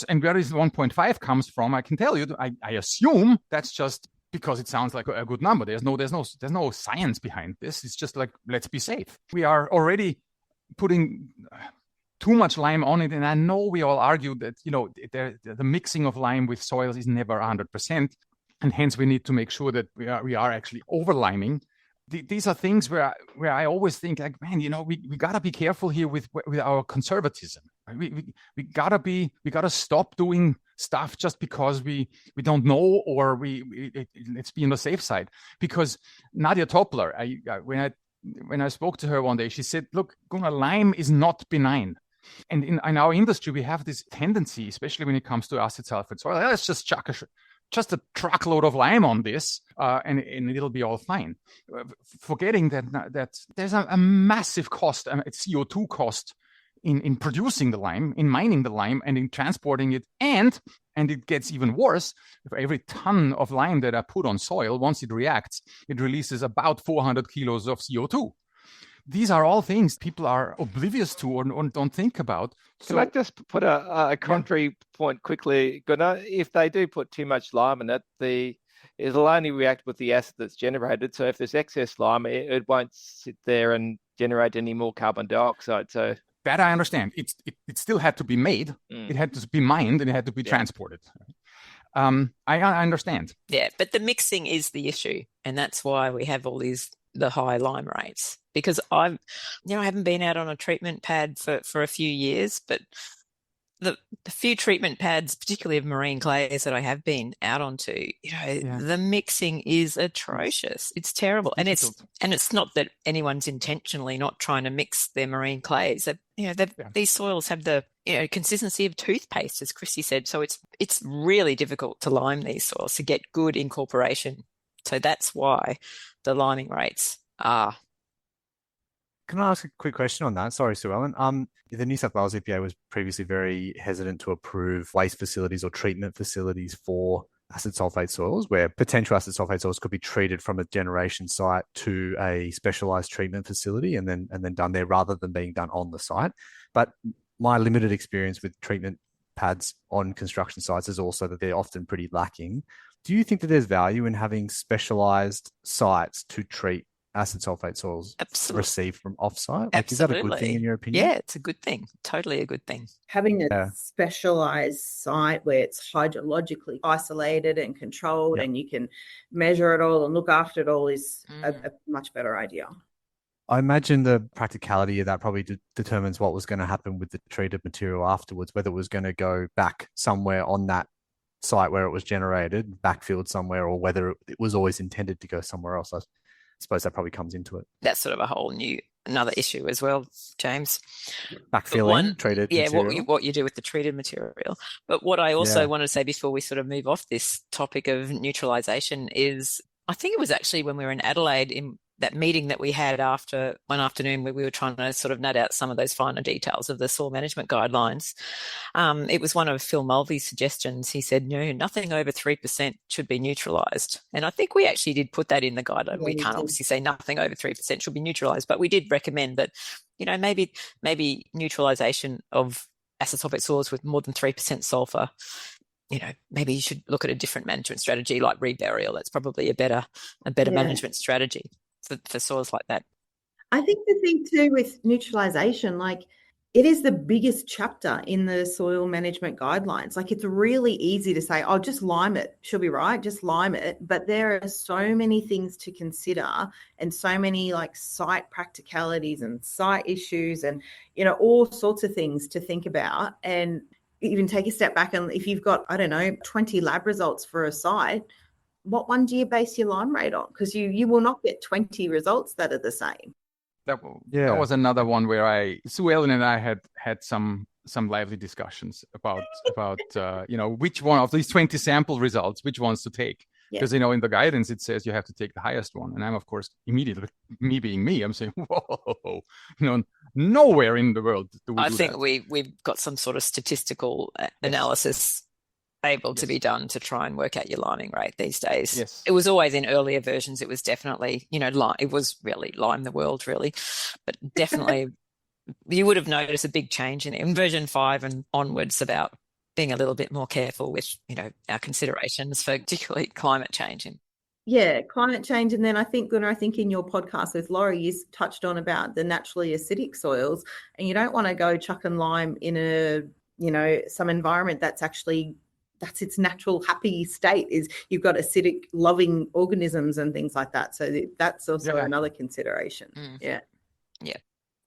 A: and where is 1.5 comes from, I can tell you, I assume that's just because it sounds like a good number. There's no science behind this. It's just like, let's be safe. We are already putting too much lime on it. And I know we all argue that, the mixing of lime with soils is never 100%. And hence we need to make sure that we are actually over liming. These are things where I always think, like, man, we gotta be careful here with our conservatism. We gotta stop doing stuff just because we don't know, or let's be on the safe side. Because Nadia Toppler, when I spoke to her one day, she said, look, Gunnar, lime is not benign. And in our industry, we have this tendency, especially when it comes to acid sulfate soil, let's just chuck just a truckload of lime on this, and it'll be all fine. Forgetting that there's a massive cost, a CO2 cost in producing the lime, in mining the lime, and in transporting it. And it gets even worse. For every ton of lime that I put on soil, once it reacts, it releases about 400 kilos of CO2. These are all things people are oblivious to or don't think about.
E: Can I just put a contrary point quickly, Gunnar? If they do put too much lime in it, it'll only react with the acid that's generated. So if there's excess lime, it won't sit there and generate any more carbon dioxide. So
A: that I understand. It still had to be made. It had to be mined, and it had to be transported. I understand.
C: Yeah, but the mixing is the issue, and that's why we have all the high lime rates. Because I haven't been out on a treatment pad for a few years, but the few treatment pads, particularly of marine clays that I have been out onto, the mixing is atrocious. It's terrible. And it's not that anyone's intentionally not trying to mix their marine clays. These soils have the consistency of toothpaste, as Chrissy said. So it's really difficult to lime these soils to get good incorporation. So that's why the liming rates are.
B: Can I ask a quick question on that? Sorry, Sue Ellen. The New South Wales EPA was previously very hesitant to approve waste facilities or treatment facilities for acid sulfate soils, where potential acid sulfate soils could be treated from a generation site to a specialised treatment facility and then done there rather than being done on the site. But my limited experience with treatment pads on construction sites is also that they're often pretty lacking. Do you think that there's value in having specialised sites to treat acid sulfate soils received from offsite? Is that a good thing in your opinion?
C: Yeah, it's a good thing. Totally a good thing.
D: Having a specialized site where it's hydrologically isolated and controlled and you can measure it all and look after it all is a much better idea.
B: I imagine the practicality of that probably determines what was going to happen with the treated material afterwards, whether it was going to go back somewhere on that site where it was generated, backfilled somewhere, or whether it was always intended to go somewhere else. I suppose that probably comes into it.
C: That's sort of a whole another issue as well, James.
B: Backfilling treated material.
C: What you do with the treated material. But what I also wanted to say before we sort of move off this topic of neutralisation is, I think it was actually when we were in Adelaide in that meeting that we had after one afternoon where we were trying to sort of nut out some of those finer details of the soil management guidelines. It was one of Phil Mulvey's suggestions. He said, no, nothing over 3% should be neutralised. And I think we actually did put that in the guideline. We can't obviously say nothing over 3% should be neutralised, but we did recommend that, maybe neutralisation of acid sulfate soils with more than 3% sulphur, maybe you should look at a different management strategy like reburial. That's probably a better management strategy for soils like that.
D: I think the thing too with neutralisation, it is the biggest chapter in the soil management guidelines. It's really easy to say, oh, just lime it. She'll be right, just lime it. But there are so many things to consider and so many site practicalities and site issues and, all sorts of things to think about. And even take a step back, and if you've got, 20 lab results for a site, what one do you base your lime rate on? Because you will not get 20 results that are the same.
A: That was another one where Sue Ellen and I had some lively discussions about which one of these 20 sample results, which ones to take. Because, in the guidance, it says you have to take the highest one. And I'm, of course, immediately, me being me, I'm saying, whoa, nowhere in the world do we do
C: think
A: that.
C: we've got some sort of statistical analysis able to be done to try and work out your liming rate these days.
A: Yes.
C: It was always in earlier versions. It was definitely, it was really lime the world, really. But definitely, you would have noticed a big change in version 5 and onwards about being a little bit more careful with, our considerations for particularly climate change.
D: Climate change. And then I think in your podcast with Laurie, you touched on about the naturally acidic soils, and you don't want to go chuck and lime in some environment that's its natural happy state, is you've got acidic loving organisms and things like that. So that's also another consideration. Yeah.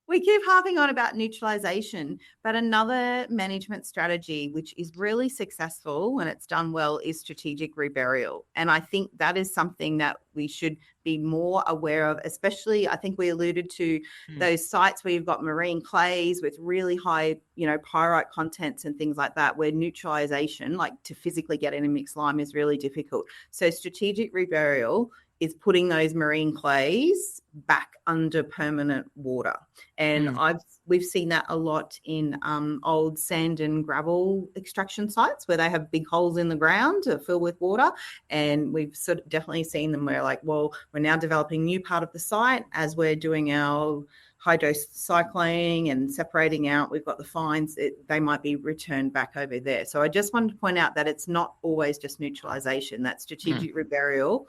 D: We keep harping on about neutralisation, but another management strategy which is really successful when it's done well is strategic reburial. And I think that is something that we should be more aware of, especially I think we alluded to those sites where you've got marine clays with really high, pyrite contents and things like that, where neutralisation, to physically get in a mixed lime, is really difficult. So strategic reburial is putting those marine clays back under permanent water. And we've seen that a lot in old sand and gravel extraction sites where they have big holes in the ground to fill with water. And we've sort of definitely seen them where we're now developing a new part of the site as we're doing our hydrocycling and separating out, we've got the fines, they might be returned back over there. So I just wanted to point out that it's not always just neutralisation. That strategic reburial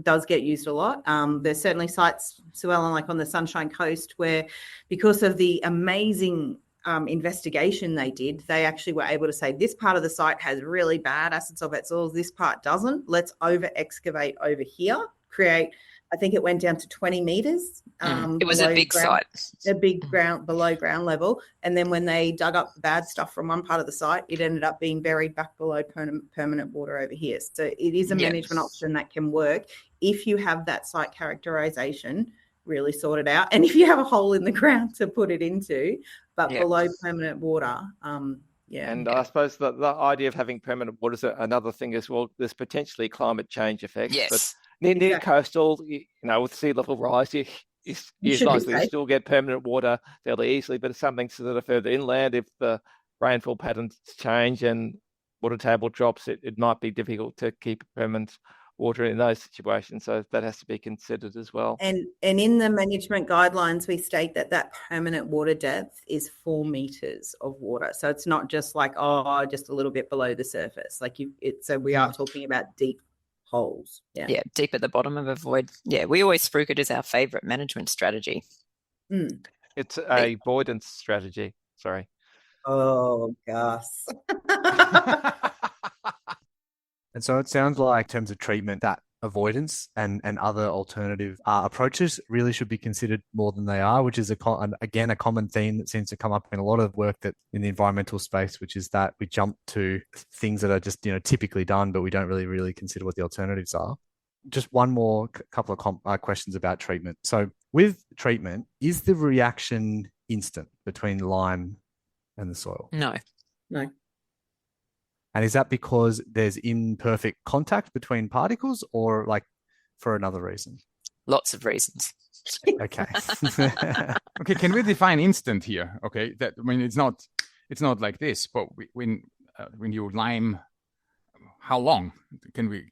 D: does get used a lot. There's certainly sites, Sue Ellen, on the Sunshine Coast, where because of the amazing investigation they did, they actually were able to say this part of the site has really bad acid sulfate soils, this part doesn't. Let's over excavate over here, create I think it went down to 20 meters.
C: It was a big site.
D: A big ground below ground level. And then when they dug up the bad stuff from one part of the site, it ended up being buried back below permanent water over here. So it is a management option that can work if you have that site characterization really sorted out. And if you have a hole in the ground to put it into, but below permanent water,
E: And I suppose the idea of having permanent water is another thing as well. There's potentially climate change effects.
C: Yes.
E: But near coastal, with sea level rise, you likely still get permanent water fairly easily. But it's something sort of further inland, if the rainfall patterns change and water table drops, it might be difficult to keep permanent water in those situations. So that has to be considered as well.
D: And in the management guidelines, we state that permanent water depth is 4 meters of water. So it's not just like, just a little bit below the surface. So we are talking about deep holes.
C: Yeah, deep at the bottom of a void. Yeah, we always spruik it as our favorite management strategy.
E: It's a avoidance strategy. Sorry.
D: Oh, Gus.
B: And so it sounds like in terms of treatment, that avoidance and other alternative approaches really should be considered more than they are, which is again a common theme that seems to come up in a lot of work that in the environmental space, which is that we jump to things that are just typically done, but we don't really consider what the alternatives are. Just one more couple of questions about treatment. So with treatment, is the reaction instant between lime and the soil?
C: No.
B: And is that because there's imperfect contact between particles, or for another reason?
C: Lots of reasons.
B: Okay.
A: Okay, can we define instant here? Okay, it's not like this, but when you lime, how long can we?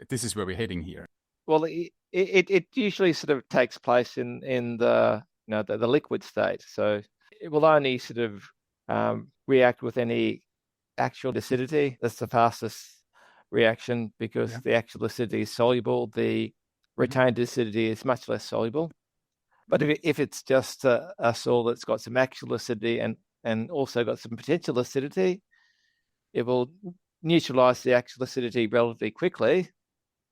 A: This is where we're heading here.
E: Well, it usually sort of takes place in the the liquid state, so it will only sort of react with any actual acidity. That's the fastest reaction because the actual acidity is soluble. The retained acidity is much less soluble. But if it's just a soil that's got some actual acidity and also got some potential acidity, it will neutralize the actual acidity relatively quickly,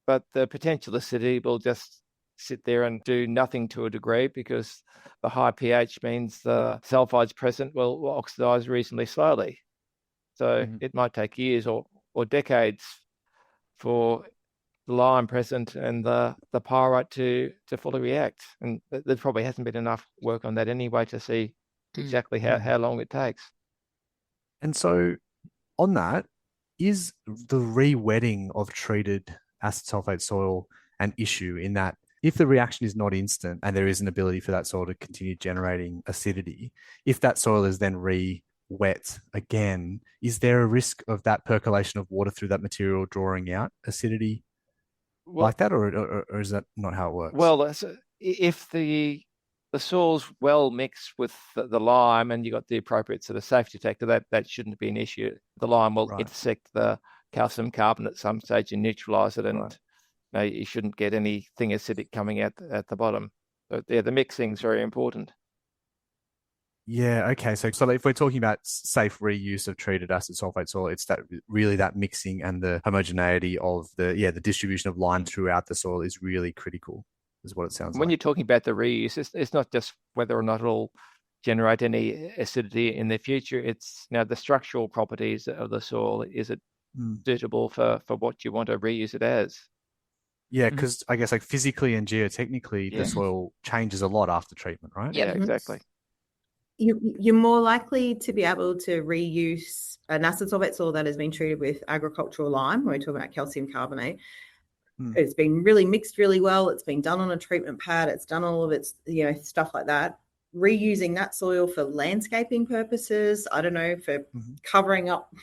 E: but the potential acidity will just sit there and do nothing to a degree because the high pH means the sulfides present will oxidize reasonably slowly. So it might take years or decades for the lime present and the pyrite to fully react. And there probably hasn't been enough work on that anyway to see exactly how long it takes.
B: And so on that, is the re-wetting of treated acid sulfate soil an issue in that if the reaction is not instant and there is an ability for that soil to continue generating acidity, if that soil is then wet again, is there a risk of that percolation of water through that material drawing out acidity like that, or is that not how it works?
E: Well, if the soil's well mixed with the lime and you got the appropriate sort of safety detector, that shouldn't be an issue. The lime will intersect the calcium carbonate at some stage and neutralize it, and you shouldn't get anything acidic coming out at the bottom. So the mixing is very important.
B: Yeah, okay. So if we're talking about safe reuse of treated acid sulfate soil, it's that mixing and the homogeneity of the distribution of lime throughout the soil is really critical, is what it sounds like.
E: When you're talking about the reuse, it's not just whether or not it'll generate any acidity in the future. It's the structural properties of the soil. Is it suitable for what you want to reuse it as?
B: Yeah, because I guess physically and geotechnically, the soil changes a lot after treatment, right?
E: Yeah, exactly.
D: You're more likely to be able to reuse an acid sulfate soil that has been treated with agricultural lime. We're talking about calcium carbonate. It's been really mixed really well. It's been done on a treatment pad. It's done all of its, stuff like that. Reusing that soil for landscaping purposes, I don't know, for covering up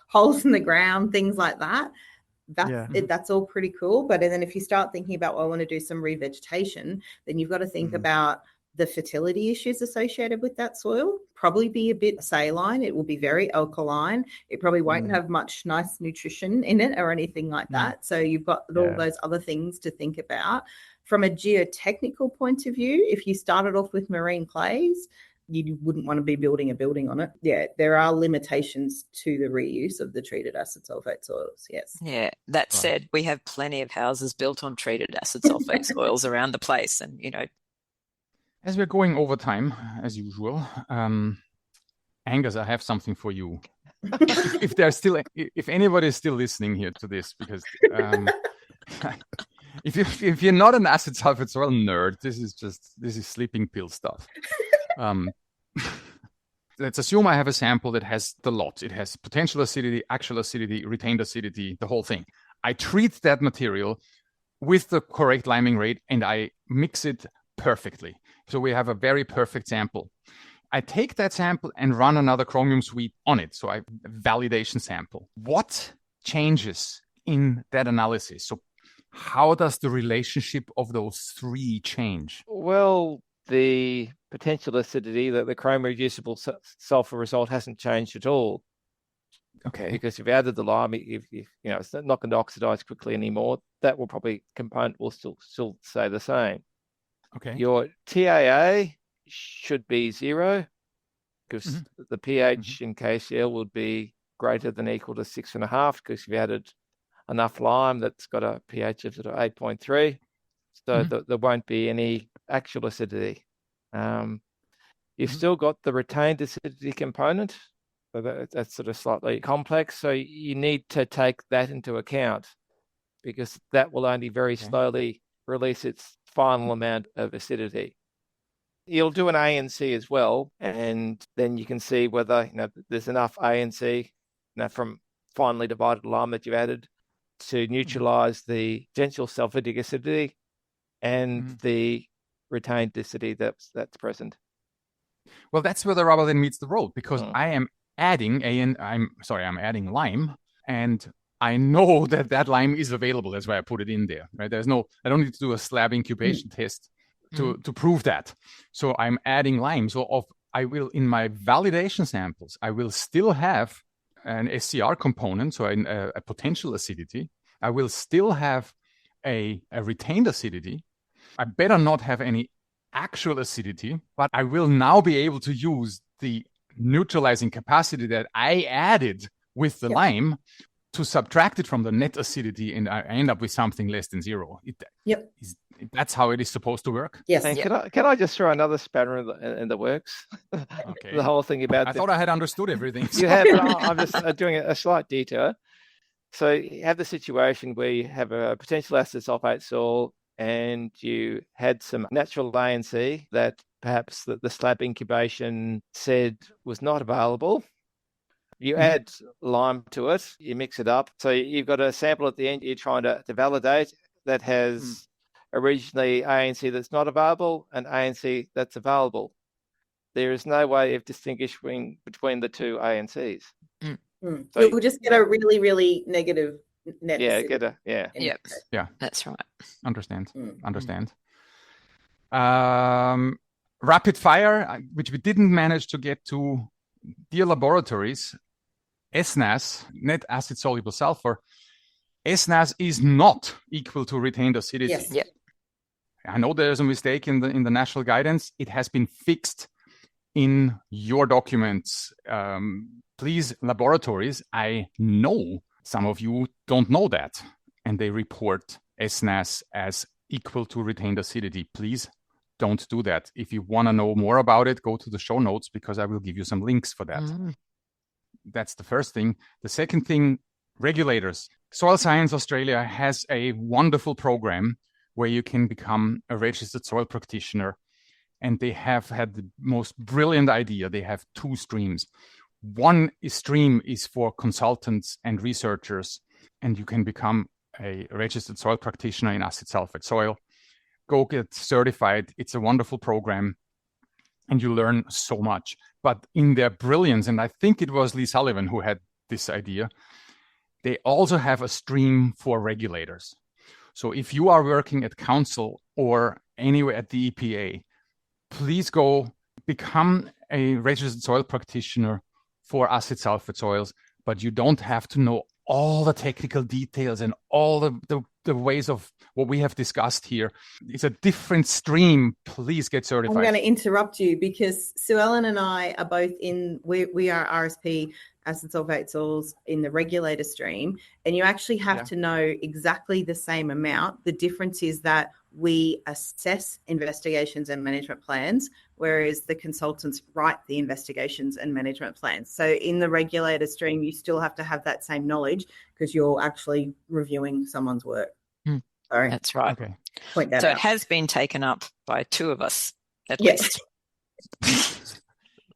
D: holes in the ground, things like that. That's all pretty cool. But then if you start thinking about, I want to do some revegetation, then you've got to think about the fertility issues associated with that soil. Probably be a bit saline. It will be very alkaline. It probably won't have much nice nutrition in it or anything like that. So you've got all those other things to think about. From a geotechnical point of view, if you started off with marine clays, you wouldn't want to be building a building on it. Yeah, there are limitations to the reuse of the treated acid sulfate soils. Yes.
C: Yeah. That said, we have plenty of houses built on treated acid sulfate soils around the place, and
A: As we're going over time, as usual, Angus, I have something for you. If anybody is still listening here to this, because if you're not an acid sulfate soil nerd, this is sleeping pill stuff. Let's assume I have a sample that has the lot. It has potential acidity, actual acidity, retained acidity, the whole thing. I treat that material with the correct liming rate and I mix it perfectly. So we have a very perfect sample. I take that sample and run another chromium sweep on it. So I validation sample. What changes in that analysis? So how does the relationship of those three change?
E: Well, the potential acidity, the chrome reducible sulfur result hasn't changed at all.
A: Okay.
E: Because you've added the lime, if it's not going to oxidize quickly anymore, that component will still stay the same.
A: Okay.
E: Your TAA should be 0 because the pH in KCl would be greater than or equal to 6.5 because you've added enough lime that's got a pH of 8.3. So there won't be any actual acidity. You've still got the retained acidity component. So that's sort of slightly complex. So you need to take that into account because that will only very slowly release its final amount of acidity. You'll do an ANC as well, and then you can see whether there's enough ANC from finely divided lime that you've added to neutralize the potential sulfidic acidity and the retained acidity that's present.
A: Well, that's where the rubber then meets the road because I am adding I'm adding lime, and I know that lime is available. That's why I put it in there. Right? I don't need to do a slab incubation test to prove that. So I'm adding lime. So I will, in my validation samples, I will still have an SCR component, so a potential acidity. I will still have a retained acidity. I better not have any actual acidity, but I will now be able to use the neutralizing capacity that I added with the lime to subtract it from the net acidity, and I end up with something less than 0. That's how it is supposed to work.
D: Yes.
E: And can I just throw another spanner in the works?
A: Okay.
E: The whole thing about
A: I thought I had understood everything.
E: You have. I'm just doing a slight detour. So you have the situation where you have a potential acid sulfate soil, and you had some natural ANC that perhaps the slab incubation said was not available. You add lime to it, you mix it up. So you've got a sample at the end you're trying to validate that has originally ANC that's not available and ANC that's available. There is no way of distinguishing between the two ANCs.
D: So you'll just get a really, really negative net.
C: Yeah, that's right.
A: Understand. Rapid fire, which we didn't manage to get to. Dear laboratories, SNAS, net acid soluble sulfur, SNAS is not equal to retained acidity.
D: Yes.
C: Yep.
A: I know there's a mistake in the national guidance. It has been fixed in your documents. Please, laboratories, I know some of you don't know that, and they report SNAS as equal to retained acidity. Please don't do that. If you want to know more about it, go to the show notes because I will give you some links for that. That's the first thing. The second thing, regulators. Soil Science Australia has a wonderful program where you can become a registered soil practitioner. And they have had the most brilliant idea. They have 2 streams. One stream is for consultants and researchers, and you can become a registered soil practitioner in acid sulfate soil. Go get certified. It's a wonderful program, and you learn so much. But in their brilliance, and I think it was Lee Sullivan who had this idea, they also have a stream for regulators. So if you are working at council or anywhere at the EPA, please go become a registered soil practitioner for acid sulfate soils, but you don't have to know all the technical details and all the the ways of what we have discussed here. It's a different stream. Please get
D: I'm
A: certified.
D: going to interrupt you because Sue Ellen and I are both we are RSP acid sulfate soils in the regulator stream, and you actually have to know exactly the same amount. The difference is that we assess investigations and management plans, whereas the consultants write the investigations and management plans. So in the regulator stream, you still have to have that same knowledge because you're actually reviewing someone's work. Sorry.
C: That's right.
A: Okay.
D: Point that
C: So
D: out.
C: it has been taken up by two of us at
D: Yes.
C: least.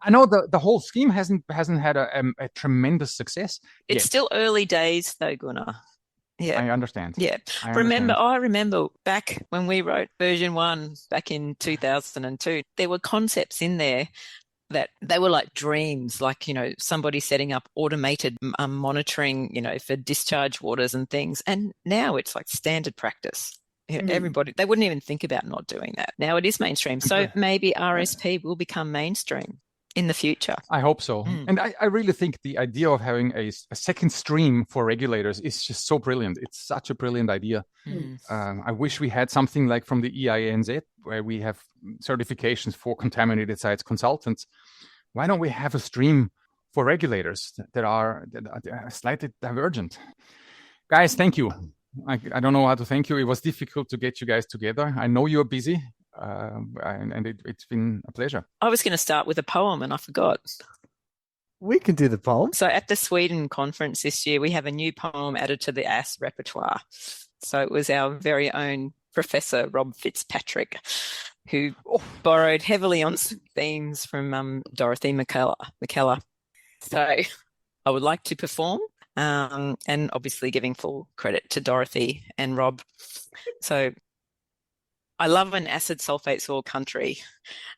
A: I know the whole scheme hasn't had a tremendous success.
C: It's
A: yet.
C: still early days though, Gunnar. Yeah.
A: I understand.
C: Yeah.
A: I
C: remember back when we wrote version 1 back in 2002, there were concepts in there that they were like dreams, like, somebody setting up automated monitoring, for discharge waters and things. And now it's like standard practice. Everybody, they wouldn't even think about not doing that. Now it is mainstream. So maybe RSP will become mainstream in the future.
A: I hope so. And I really think the idea of having a second stream for regulators is just so brilliant. It's such a brilliant idea. I wish we had something like from the EINZ where we have certifications for contaminated sites consultants. Why don't we have a stream for regulators that are slightly divergent? Guys, thank you. I don't know how to thank you. It was difficult to get you guys together. I know you're busy. And it's been a pleasure.
C: I was going to start with a poem and I forgot.
B: We can do the poem.
C: So at the Sweden conference this year, we have a new poem added to the AS repertoire. So it was our very own Professor Rob Fitzpatrick, who borrowed heavily on some themes from Dorothy McKellar. So I would like to perform, and obviously giving full credit to Dorothy and Rob. So I love an acid sulfate soil country,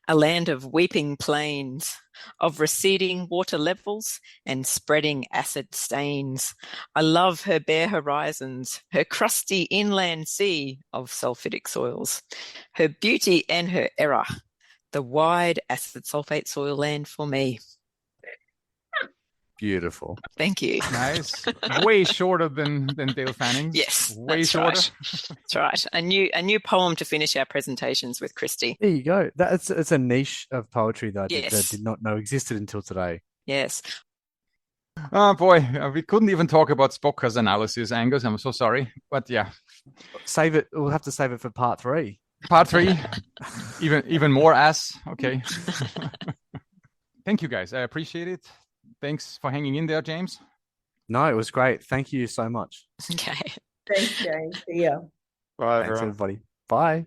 C: a land of weeping plains, of receding water levels and spreading acid stains. I love her bare horizons, her crusty inland sea of sulfitic soils, her beauty and her error, the wide acid sulfate soil land for me.
B: Beautiful.
C: Thank you.
A: Nice. Way shorter than Dale Fanning's.
C: Yes,
A: way
C: that's
A: shorter.
C: Right. That's right. A new poem to finish our presentations with, Christy.
B: There you go. It's a niche of poetry that I
C: Yes.
B: did not know existed until today.
C: Yes.
A: Oh boy, we couldn't even talk about Spocker's analysis, Angus. I'm so sorry, but yeah,
B: Save it. We'll have to save it for part 3.
A: part 3, even more ass. Okay. Thank you guys. I appreciate it. Thanks for hanging in there, James.
B: No, it was great. Thank you so much.
C: Okay.
D: Thanks, James. See ya.
E: Bye,
B: Thanks,
E: everyone.
B: everybody. Bye.